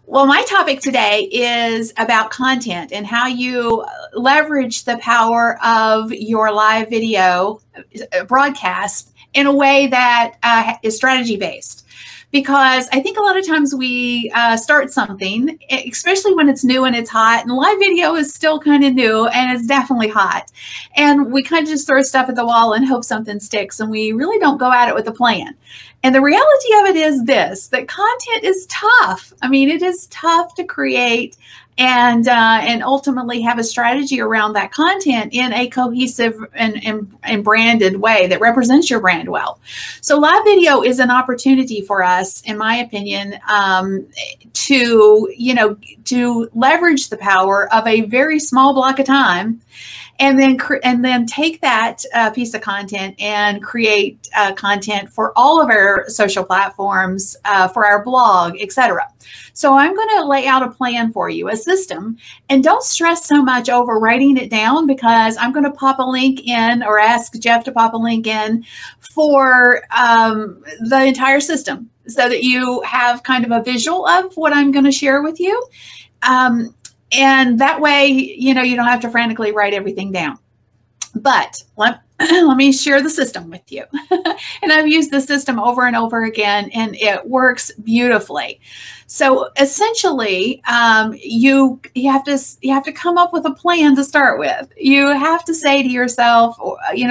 Well, my topic today is about content and how you leverage the power of your live video broadcast in a way that is strategy based. Because I think a lot of times we start something, especially when it's new and it's hot, and live video is still kind of new and it's definitely hot. And we kind of just throw stuff at the wall and hope something sticks, and we really don't go at it with a plan. And the reality of it is this, that content is tough. I mean, it is tough to create and ultimately have a strategy around that content in a cohesive and branded way that represents your brand well. So live video is an opportunity for us, in my opinion, to leverage the power of a very small block of time, and then take that piece of content and create content for all of our social platforms, for our blog, etc. So I'm going to lay out a plan for you, a system, and don't stress so much over writing it down, because I'm going to pop a link in, or ask Jeff to pop a link in for the entire system, so that you have kind of a visual of what I'm going to share with you. And that way, you don't have to frantically write everything down. But let me share the system with you. And I've used the system over and over again, and it works beautifully. So essentially, you have to come up with a plan to start with. You have to say to yourself,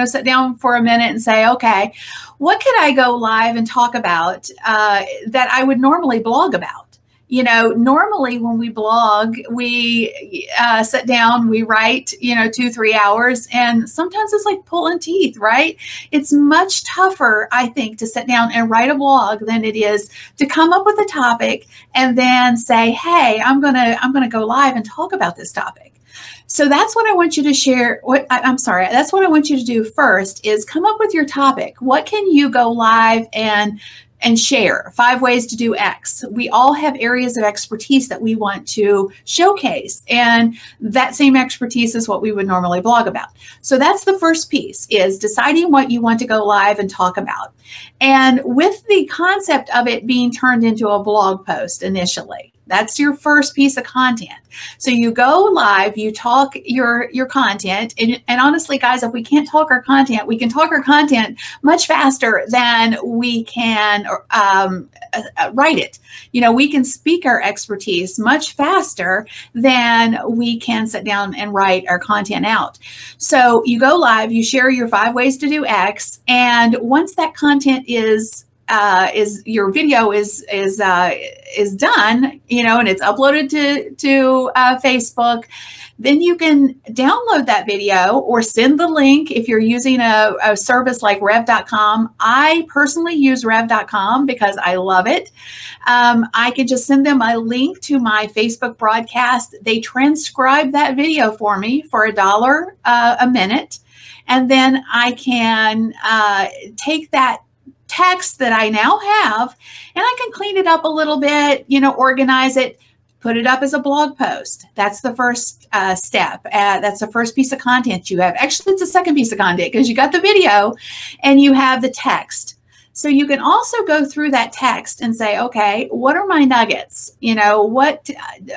sit down for a minute and say, okay, what could I go live and talk about that I would normally blog about? Normally when we blog, we sit down, we write, 2-3 hours, and sometimes it's like pulling teeth, right? It's much tougher, I think, to sit down and write a blog than it is to come up with a topic and then say, hey, I'm gonna go live and talk about this topic. So that's what I want you to share. That's what I want you to do first, is come up with your topic. What can you go live and share? 5 ways to do X. We all have areas of expertise that we want to showcase, and that same expertise is what we would normally blog about. So that's the first piece, is deciding what you want to go live and talk about. And with the concept of it being turned into a blog post initially. That's your first piece of content. So you go live, you talk your content, and honestly, guys, if we can't talk our content, we can talk our content much faster than we can write it. We can speak our expertise much faster than we can sit down and write our content out. So you go live, you share your 5 ways to do X, and once that content is your video is done, and it's uploaded to Facebook, then you can download that video or send the link if you're using a service like rev.com. I personally use rev.com because I love it. I can just send them a link to my Facebook broadcast. They transcribe that video for me for $1 a minute. And then I can take that text that I now have, and I can clean it up a little bit, organize it, put it up as a blog post. That's the first step. That's the first piece of content you have. Actually, it's the second piece of content, because you got the video and you have the text. So you can also go through that text and say, okay, what are my nuggets? What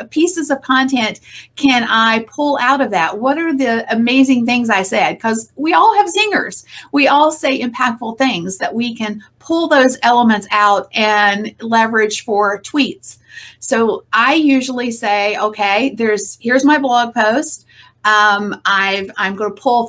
pieces of content can I pull out of that? What are the amazing things I said? Because we all have zingers. We all say impactful things that we can pull those elements out and leverage for tweets. So I usually say, okay, here's my blog post. I'm going to pull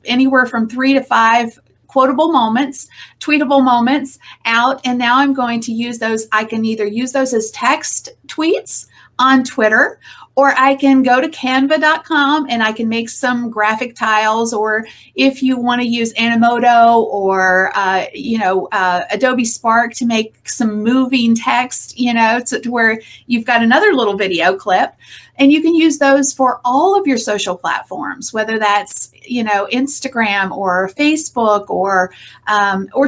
anywhere from 3 to 5 quotable moments, tweetable moments out. And now I'm going to use those. I can either use those as text tweets on Twitter, or I can go to canva.com and I can make some graphic tiles, or if you want to use Animoto or, Adobe Spark to make some moving text, to where you've got another little video clip, and you can use those for all of your social platforms, whether that's, Instagram or Facebook or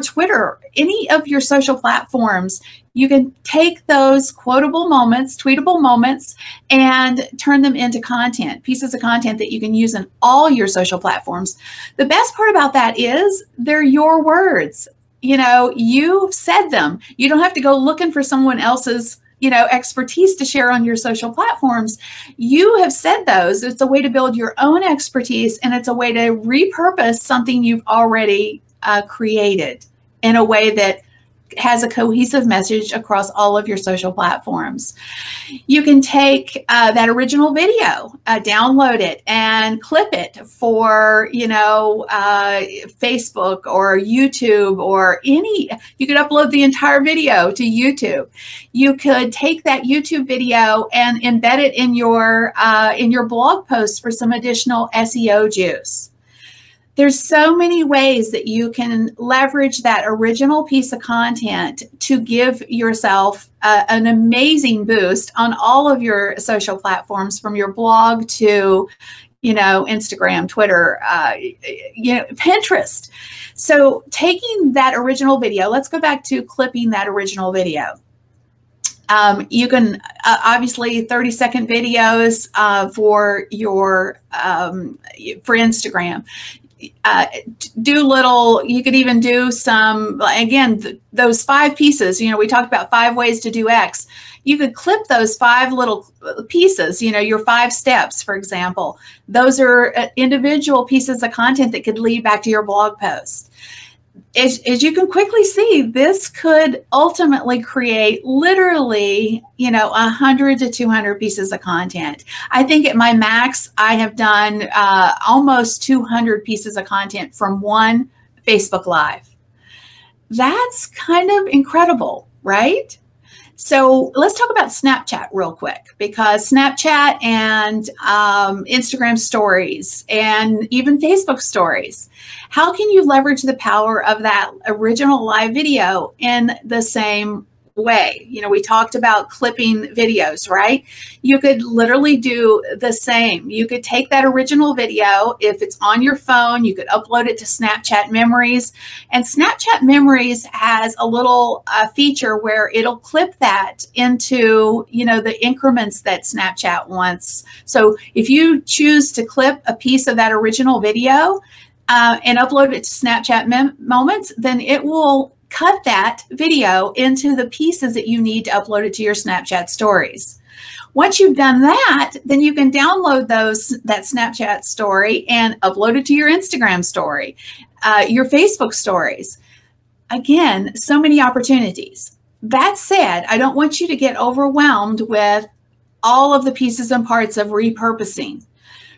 Twitter, any of your social platforms. You can take those quotable moments, tweetable moments, and turn them into content, pieces of content that you can use in all your social platforms. The best part about that is they're your words. You said them. You don't have to go looking for someone else's expertise to share on your social platforms. You have said those. It's a way to build your own expertise, and it's a way to repurpose something you've already created in a way that has a cohesive message across all of your social platforms. You can take that original video, download it, and clip it for, Facebook or YouTube or you could upload the entire video to YouTube. You could take that YouTube video and embed it in your blog post for some additional SEO juice. There's so many ways that you can leverage that original piece of content to give yourself an amazing boost on all of your social platforms, from your blog to, Instagram, Twitter, Pinterest. So taking that original video, let's go back to clipping that original video. You can obviously 30-second videos for Instagram. You could even do some, again, those 5 pieces, we talked about 5 ways to do X. You could clip those 5 little pieces, your 5 steps, for example. Those are individual pieces of content that could lead back to your blog post. As you can quickly see, this could ultimately create literally, 100 to 200 pieces of content. I think at my max, I have done almost 200 pieces of content from one Facebook Live. That's kind of incredible, right? So let's talk about Snapchat real quick, because Snapchat and Instagram stories and even Facebook stories, how can you leverage the power of that original live video in the same way? We talked about clipping videos, right? You could literally do the same. You could take that original video. If it's on your phone, you could upload it to Snapchat Memories. And Snapchat Memories has a little feature where it'll clip that into, the increments that Snapchat wants. So if you choose to clip a piece of that original video and upload it to Snapchat Moments, then it will cut that video into the pieces that you need to upload it to your Snapchat stories. Once you've done that, then you can download that Snapchat story and upload it to your Instagram story, your Facebook stories. Again, so many opportunities. That said, I don't want you to get overwhelmed with all of the pieces and parts of repurposing.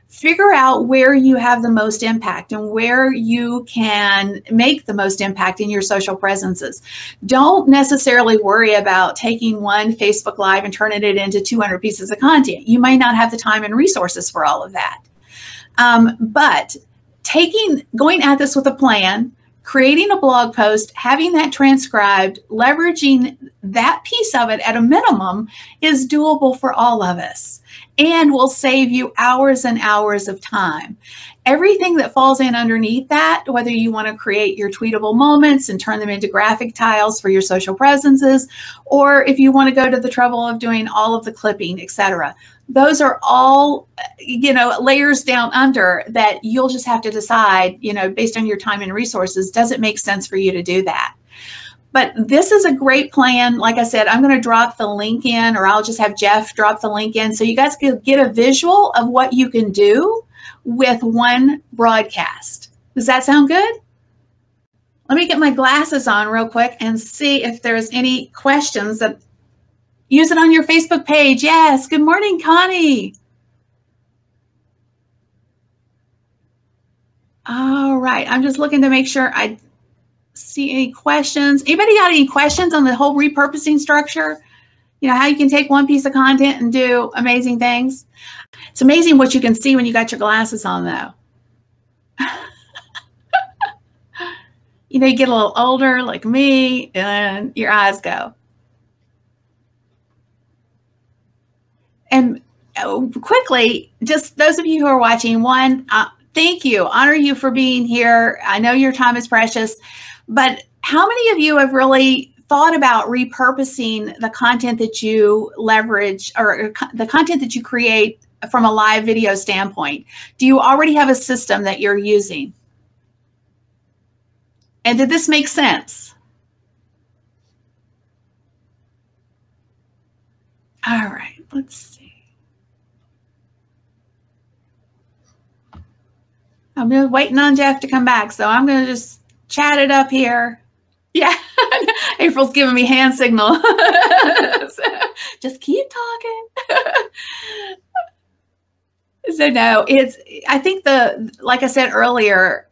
Figure out where you have the most impact and where you can make the most impact in your social presences. Don't necessarily worry about taking one Facebook Live and turning it into 200 pieces of content. You may not have the time and resources for all of that. But going at this with a plan, creating a blog post, having that transcribed, leveraging that piece of it at a minimum is doable for all of us and will save you hours and hours of time. Everything that falls in underneath that, whether you want to create your tweetable moments and turn them into graphic tiles for your social presences, or if you want to go to the trouble of doing all of the clipping, etc. Those are all, layers down under that you'll just have to decide, based on your time and resources, does it make sense for you to do that? But this is a great plan. Like I said, I'm going to drop the link in, or I'll just have Jeff drop the link in so you guys can get a visual of what you can do with one broadcast. Does that sound good? Let me get my glasses on real quick and see if there's any questions. Use it on your Facebook page. Yes. Good morning, Connie. All right. I'm just looking to make sure I see any questions. Anybody got any questions on the whole repurposing structure? How you can take one piece of content and do amazing things. It's amazing what you can see when you got your glasses on, though. You get a little older like me and your eyes go. And quickly, just those of you who are watching, thank you. Honor you for being here. I know your time is precious, but how many of you have really thought about repurposing the content that you leverage or the content that you create from a live video standpoint? Do you already have a system that you're using? And did this make sense? All right, let's see. I'm just waiting on Jeff to come back, so I'm going to just chat it up here. Yeah, April's giving me hand signal. So, just keep talking. So no, I think like I said earlier,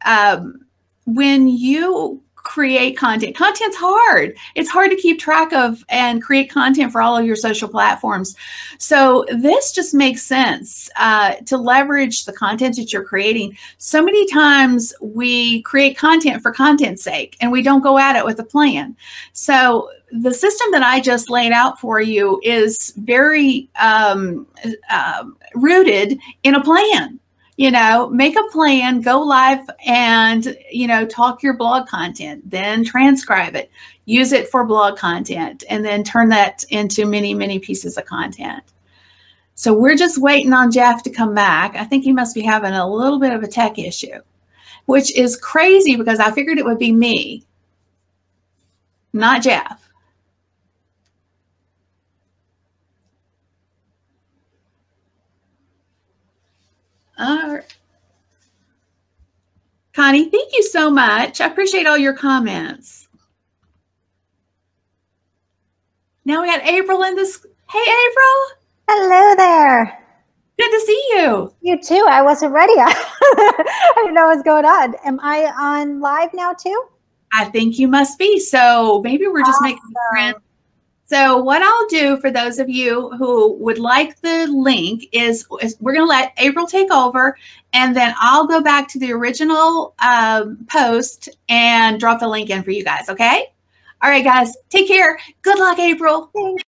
when you create content's hard. It's hard to keep track of and create content for all of your social platforms. So this just makes sense to leverage the content that you're creating. So many times we create content for content's sake and we don't go at it with a plan. So the system that I just laid out for you is very rooted in a plan. You know, make a plan, go live and, you know, talk your blog content, then transcribe it, use it for blog content, and then turn that into many, many pieces of content. So we're just waiting on Jeff to come back. I think he must be having a little bit of a tech issue, which is crazy because I figured it would be me, not Jeff. All right. Connie, thank you so much. I appreciate all your comments. Now we got April in this. Hey, April. Hello there. Good to see you. You too. I wasn't ready. I didn't know what was going on. Am I on live now too? I think you must be. So maybe we're just making friends. So what I'll do for those of you who would like the link is we're going to let April take over, and then I'll go back to the original post and drop the link in for you guys, okay? All right, guys, take care. Good luck, April. Thanks.